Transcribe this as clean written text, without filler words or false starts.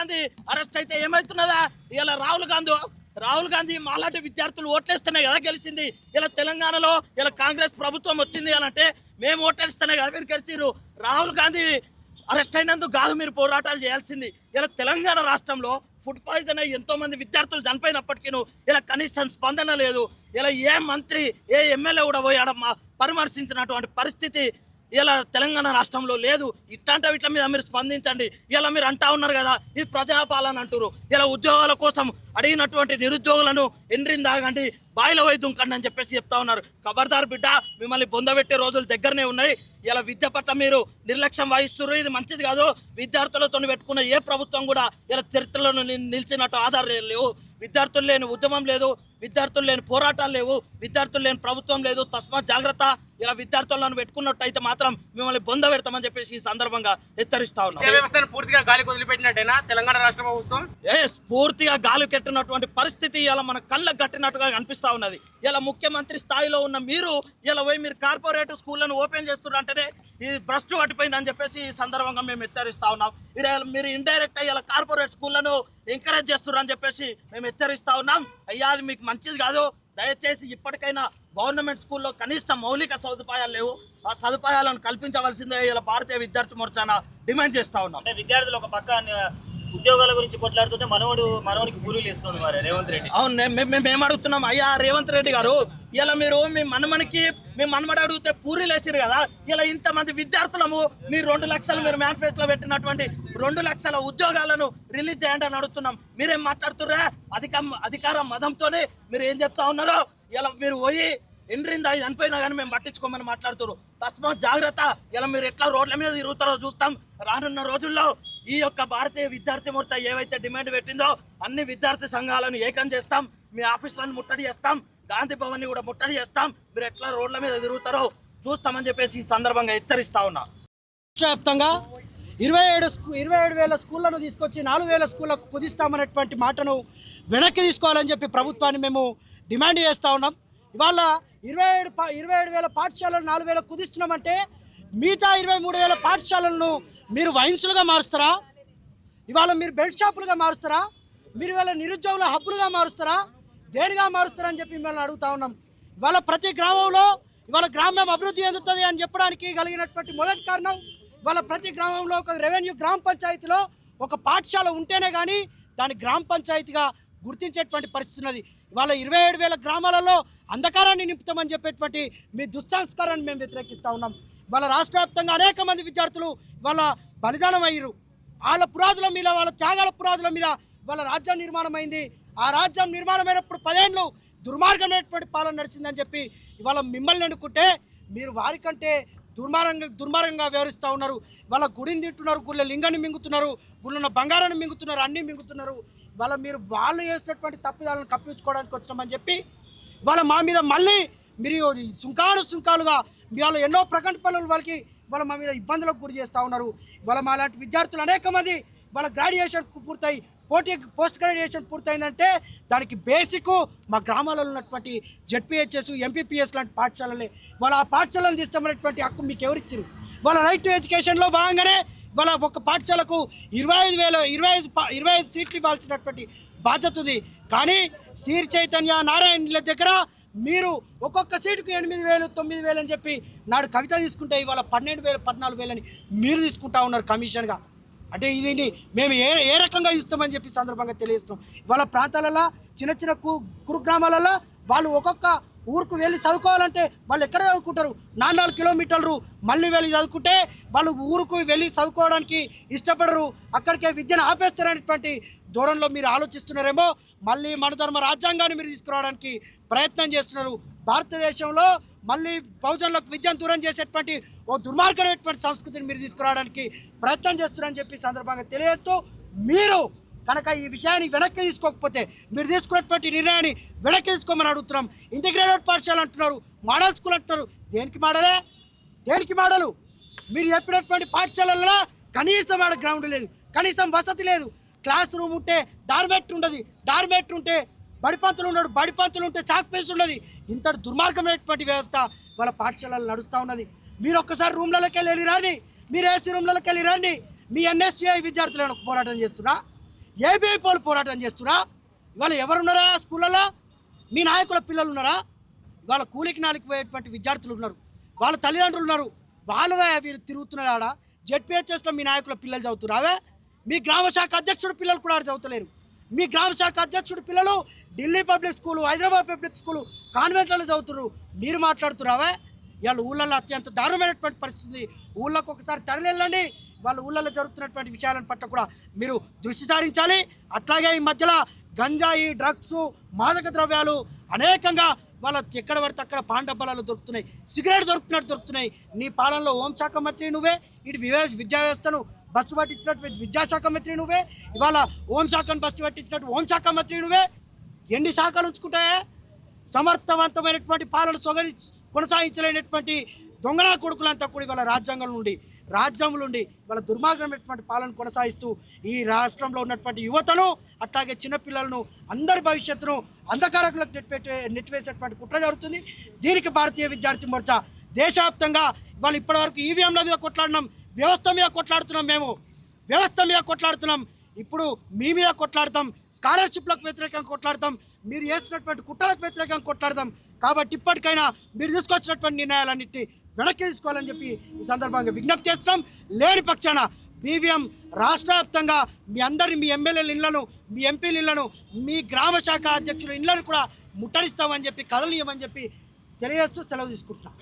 Gandhi arrest అయితే ఏమవుతున్నదా? ఇలా రాహుల్ గాంధీ మాలాంటి విద్యార్థులు ఓట్లేస్తేనే కదా గెలిచింది. ఇలా తెలంగాణలో ఇలా కాంగ్రెస్ ప్రభుత్వం వచ్చింది అని అంటే మేము ఓట్లేస్తేనే కదా మీరు గెలిచిరు. రాహుల్ గాంధీ అరెస్ట్ అయినందుకు కాదు మీరు పోరాటాలు చేయాల్సింది. ఇలా తెలంగాణ రాష్ట్రంలో ఫుడ్ పాయిజన్ అయ్యి ఎంతో మంది విద్యార్థులు చనిపోయినప్పటికీ ఇలా కనీసం స్పందన లేదు. ఇలా ఏ మంత్రి ఏ ఎమ్మెల్యే కూడా పోయి ఆడ పరామర్శించినటువంటి పరిస్థితి ఇలా తెలంగాణ రాష్ట్రంలో లేదు. ఇట్ల మీద మీరు స్పందించండి. ఇలా మీరు అంటా ఉన్నారు కదా ఇది ప్రజాపాలన అంటారు. ఇలా ఉద్యోగాల కోసం అడిగినటువంటి నిరుద్యోగులను ఎండ్రిని దాగండి బాయిల పోయి దుంకండి అని చెప్పేసి చెప్తా ఉన్నారు. ఖబర్దార్ బిడ్డ, మిమ్మల్ని బొందబెట్టే రోజులు దగ్గరనే ఉన్నాయి. ఇలా విద్య పట్ల మీరు నిర్లక్ష్యం వహిస్తున్నారు. ఇది మంచిది కాదు. విద్యార్థులతో పెట్టుకున్న ఏ ప్రభుత్వం కూడా ఇలా చరిత్రలో నిలిచినట్టు ఆధారాలు లేవు. విద్యార్థులు లేని ఉద్యమం లేదు, విద్యార్థులు లేని పోరాటాలు లేవు, విద్యార్థులు లేని ప్రభుత్వం లేదు. తస్మాత్ జాగ్రత్త. ఇలా విద్యార్థులను పెట్టుకున్నట్టు అయితే మాత్రం మిమ్మల్ని బొంద పెడతామని చెప్పేసి ఈ సందర్భంగా హెచ్చరిస్తా ఉన్నాం. పూర్తిగా గాలికి వదిలిపెట్టినట్టేనా తెలంగాణ రాష్ట్ర ప్రభుత్వం? పూర్తిగా గాలి కట్టినటువంటి పరిస్థితి ఇలా మన కళ్ళకు కట్టినట్టుగా కనిపిస్తా ఉన్నది. ఇలా ముఖ్యమంత్రి స్థాయిలో ఉన్న మీరు ఇలా పోయి మీరు కార్పొరేట్ స్కూళ్లను ఓపెన్ చేస్తున్నారు అంటేనే ఇది భ్రష్టు పట్టిపోయింది అని చెప్పేసి ఈ సందర్భంగా మేము హెచ్చరిస్తా ఉన్నాం. మీరు ఇండైరెక్ట్ ఇలా కార్పొరేట్ స్కూళ్లను ఎంకరేజ్ చేస్తున్నారు అని చెప్పేసి మేము హెచ్చరిస్తా ఉన్నాం. అయ్యా అది మీకు మంచిది కాదు. దయచేసి ఇప్పటికైనా గవర్నమెంట్ స్కూల్లో కనీస మౌలిక సదుపాయాలు లేవు. ఆ సదుపాయాలను కల్పించవలసిందే ఇలా భారతీయ విద్యార్థి మోర్చాన డిమాండ్ చేస్తా ఉన్నాం. అంటే విద్యార్థులు ఒక పక్క ఉద్యోగాల గురించి కొట్లాడుతుంటే మనవడికి పూరీలు ఇస్తుంది మరి రేవంత్ రెడ్డి. అవును, మేము అడుగుతున్నాం. అయ్యా రేవంత్ రెడ్డి గారు, ఇలా మీరు మీ మనమడి అడిగితే పూరీలు వేసారు కదా. ఇలా ఇంతమంది విద్యార్థులము మీరు 2 లక్షలు మీరు మేనిఫెస్టోలో పెట్టినటువంటి 2 లక్షల ఉద్యోగాలను రిలీజ్ చేయండి అని అడుగుతున్నాం. మీరేం మాట్లాడుతుర్రా? అధికార మదంతోనే మీరు ఏం చెప్తా ఉన్నారో ఇలా మీరు పోయి ఎండ్రిందా చనిపోయినా కానీ మేము పట్టించుకోమని మాట్లాడుతున్నారు. తస్మాత్ జాగ్రత్త. ఇలా మీరు ఎట్లా రోడ్ల మీద తిరుగుతారో చూస్తాం. రానున్న రోజుల్లో ఈ యొక్క భారతీయ విద్యార్థి మోర్చా ఏవైతే డిమాండ్ పెట్టిందో అన్ని విద్యార్థి సంఘాలను ఏకం చేస్తాం. మీ ఆఫీసులను ముట్టడి చేస్తాం, గాంధీ భవన్ని కూడా ముట్టడి చేస్తాం. మీరు ఎట్లా రోడ్ల మీద తిరుగుతారో చూస్తామని చెప్పేసి ఈ సందర్భంగా హెచ్చరిస్తా ఉన్నా. రాష్ట్ర వ్యాప్తంగా 27,000 స్కూళ్లను తీసుకొచ్చి 4,000 స్కూళ్లకు కుదిస్తామనేటువంటి మాటను వెనక్కి తీసుకోవాలని చెప్పి ప్రభుత్వాన్ని మేము డిమాండ్ చేస్తూ ఉన్నాం. ఇవాళ 27,000 పాఠశాలలు 4,000 కుదిస్తున్నామంటే మిగతా 23,000 పాఠశాలలను మీరు వైన్స్లుగా మారుస్తారా? ఇవాళ మీరు బెల్ట్ షాపులుగా మారుస్తారా? మీరు ఇవాళ నిరుద్యోగుల హబ్బులుగా మారుస్తారా? దేనిగా మారుస్తారని చెప్పి మిమ్మల్ని అడుగుతా ఉన్నాం. ఇవాళ ప్రతి గ్రామంలో ఇవాళ గ్రామం అభివృద్ధి చెందుతుంది అని చెప్పడానికి కలిగినటువంటి మొదటి కారణం ఇవాళ ప్రతి గ్రామంలో ఒక రెవెన్యూ గ్రామ పంచాయతీలో ఒక పాఠశాల ఉంటేనే కానీ దాని గ్రామ పంచాయతీగా గుర్తించేటువంటి పరిస్థితి ఉన్నది. ఇవాళ 27,000 గ్రామాలలో అంధకారాన్ని నింపుతామని చెప్పేటువంటి మీ దుస్సంస్కారాన్ని మేము వ్యతిరేకిస్తూ ఉన్నాం. ఇవాళ రాష్ట్ర వ్యాప్తంగా అనేక మంది విద్యార్థులు ఇవాళ బలిదానం అయ్యారు. వాళ్ళ పురాదుల మీద, వాళ్ళ త్యాగాల పురాదుల మీద ఇవాళ రాజ్యం నిర్మాణం అయింది. ఆ రాజ్యం నిర్మాణమైనప్పుడు 10 ఏళ్ళు దుర్మార్గమైనటువంటి పాలన నడిచిందని చెప్పి ఇవాళ మిమ్మల్ని అనుకుంటే మీరు వారికంటే దుర్మార్గంగా వ్యవహరిస్తూ ఉన్నారు. ఇవాళ గుడిని తింటున్నారు, గుళ్ళ లింగాన్ని మింగుతున్నారు, గుళ్ళున్న బంగారాన్ని మింగుతున్నారు, అన్నీ మింగుతున్నారు. ఇవాళ మీరు వాళ్ళు చేసినటువంటి తప్పిదాలను కప్పించుకోవడానికి వచ్చినామని చెప్పి ఇవాళ మా మీద మళ్ళీ మీరు సుంకాలుగా ఇవాళ ఎన్నో ప్రకంపనలు వాళ్ళకి ఇవాళ మా మీద ఇబ్బందులకు గురి చేస్తూ ఉన్నారు. ఇవాళ మా లాంటి విద్యార్థులు అనేక మంది ఇవాళ గ్రాడ్యుయేషన్ పూర్తయి పోస్ట్ గ్రాడ్యుయేషన్ పూర్తయిందంటే దానికి బేసిక్ మా గ్రామాలలో ఉన్నటువంటి జెడ్పీహెచ్ఎస్, ఎంపీపీఎస్ లాంటి పాఠశాలలే. ఇవాళ ఆ పాఠశాలను తీస్తామనేటువంటి హక్కు మీకు ఎవరిచ్చారు? ఇవాళ రైట్ టు ఎడ్యుకేషన్లో భాగంగానే ఇవాళ ఒక పాఠశాలకు 25 సీట్లు ఇవ్వాల్సినటువంటి బాధ్యత ఉంది. కానీ శ్రీ చైతన్య నారాయణ దగ్గర మీరు ఒక్కొక్క సీటుకు 8,000, 9,000 అని చెప్పి నాడు కవిత తీసుకుంటే ఇవాళ 12,000, 14,000 అని మీరు తీసుకుంటా ఉన్నారు కమిషన్గా. అంటే ఇది మేము ఏ రకంగా ఇస్తామని చెప్పి సందర్భంగా తెలియజేస్తాం. ఇవాళ ప్రాంతాలలో చిన్న కుగ్రామాలలో వాళ్ళు ఒక్కొక్క ఊరుకు వెళ్ళి చదువుకోవాలంటే వాళ్ళు ఎక్కడ చదువుకుంటారు? 4 కిలోమీటర్లు మళ్ళీ వెళ్ళి చదువుకుంటే వాళ్ళు ఊరుకు వెళ్ళి చదువుకోవడానికి ఇష్టపడరు. అక్కడికే విద్యను ఆపేస్తారనేటువంటి దూరంలో మీరు ఆలోచిస్తున్నారేమో. మళ్ళీ మనధర్మ రాజ్యాంగాన్ని మీరు తీసుకురావడానికి ప్రయత్నం చేస్తున్నారు. భారతదేశంలో మళ్ళీ బహుజనులకు విద్యను దూరం చేసేటువంటి ఓ దుర్మార్గమైనటువంటి సంస్కృతిని మీరు తీసుకురావడానికి ప్రయత్నం చేస్తున్నారని చెప్పి సందర్భంగా తెలియజేస్తూ, మీరు కనుక ఈ విషయాన్ని వెనక్కి తీసుకోకపోతే మీరు తీసుకున్నటువంటి నిర్ణయాన్ని వెనక్కి తీసుకోమని అడుగుతున్నాం. ఇంటిగ్రేటెడ్ పాఠశాల అంటున్నారు, మోడల్ స్కూల్ అంటున్నారు. దేనికి మోడలు? మీరు చెప్పినటువంటి పాఠశాలల్లో కనీసం ఆడ గ్రౌండ్ లేదు, కనీసం వసతి లేదు. క్లాస్ రూమ్ ఉంటే డార్మెట్ ఉండదు, డార్మెట్ ఉంటే బడిపంతులు ఉన్నాడు, బడిపంతులు ఉంటే చాక్ పీస్ ఉండదు. ఇంత దుర్మార్గమైనటువంటి వ్యవస్థ వాళ్ళ పాఠశాలలు నడుస్తూ ఉన్నది. మీరు ఒక్కసారి రూమ్లలోకి వెళ్ళి రండి, మీరు ఏసీ రూమ్లలోకి వెళ్ళి రండి. మీ ఎన్ఎస్సిఐ విద్యార్థులను పోరాటం చేస్తున్నా, ఏబీఐపోలు పోరాటం చేస్తురా? ఇవాళ ఎవరున్నారా స్కూళ్ళల్లో? మీ నాయకుల పిల్లలు ఉన్నారా? వాళ్ళ కూలికి నాలికి పోయేటువంటి విద్యార్థులు ఉన్నారు, వాళ్ళ తల్లిదండ్రులు ఉన్నారు, వాళ్ళవే వీళ్ళు తిరుగుతున్నారు. ఆడ జెడ్పీహెచ్ఎస్లో మీ నాయకుల పిల్లలు చదువుతురావే? మీ గ్రామ శాఖ అధ్యక్షుడు పిల్లలు కూడా ఆడ చదువుతలేరు. మీ గ్రామ శాఖ అధ్యక్షుడు పిల్లలు Delhi public school, Hyderabad public school, కాన్వెంట్లలో చదువుతున్నారు. మీరు మాట్లాడుతురావే? ఇవాళ ఊళ్ళల్లో అత్యంత దారుణమైనటువంటి పరిస్థితి. ఊళ్ళోకి ఒకసారి తరలి వెళ్ళండి, వాళ్ళ ఊళ్ళల్లో జరుగుతున్నటువంటి విషయాలను పట్ల కూడా మీరు దృష్టి సారించాలి. అట్లాగే ఈ మధ్యలో గంజాయి, డ్రగ్స్, మాదక ద్రవ్యాలు అనేకంగా వాళ్ళ ఎక్కడ పడితే అక్కడ పాన్ డబ్బాలలో దొరుకుతున్నాయి, సిగరెట్ దొరుకుతున్నాయి. నీ పాలనలో హోంశాఖ మంత్రి నువ్వే, ఇటు విద్యా వ్యవస్థను బస్సు పట్టించినట్టు విద్యాశాఖ మంత్రి నువ్వే, ఇవాళ హోంశాఖను బస్సు పట్టించినట్టు హోంశాఖ మంత్రి నువ్వే. ఎన్ని శాఖలు ఉంచుకుంటాయే? సమర్థవంతమైనటువంటి పాలన కొనసాగించలేనటువంటి దొంగనా కొడుకులంతా కూడా ఇవాళ రాజ్యంలో ఉండి వాళ్ళ దుర్మార్గమైనటువంటి పాలన కొనసాగిస్తూ ఈ రాష్ట్రంలో ఉన్నటువంటి యువతను, అట్లాగే చిన్నపిల్లలను, అందరి భవిష్యత్తును అంధకారకులకు నెట్టివేసేటువంటి కుట్ర జరుగుతుంది. దీనికి భారతీయ విద్యార్థి మోర్చా దేశవ్యాప్తంగా ఇవాళ ఇప్పటివరకు ఈవీఎంల మీద కొట్లాడినాం, వ్యవస్థ మీద కొట్లాడుతున్నాం. వ్యవస్థ మీద కొట్లాడుతున్నాం. ఇప్పుడు మీ మీద కొట్లాడతాం, స్కాలర్షిప్లకు వ్యతిరేకంగా కొట్లాడతాం, మీరు చేస్తున్నటువంటి కుట్రలకు వ్యతిరేకంగా కొట్లాడతాం. కాబట్టి ఇప్పటికైనా మీరు తీసుకొచ్చినటువంటి నిర్ణయాలన్నింటినీ వెనక్కి తీసుకోవాలని చెప్పి ఈ సందర్భంగా విజ్ఞప్తి చేస్తున్నాం. లేని పక్షాన బీవీఎం రాష్ట్ర వ్యాప్తంగా మీ ఎమ్మెల్యేల ఇళ్లను, మీ ఎంపీల ఇళ్లను, మీ గ్రామ శాఖ అధ్యక్షుల ఇళ్లను కూడా ముట్టడిస్తామని చెప్పి, కదలియమని చెప్పి తెలియజేస్తూ సెలవు తీసుకుంటున్నాం.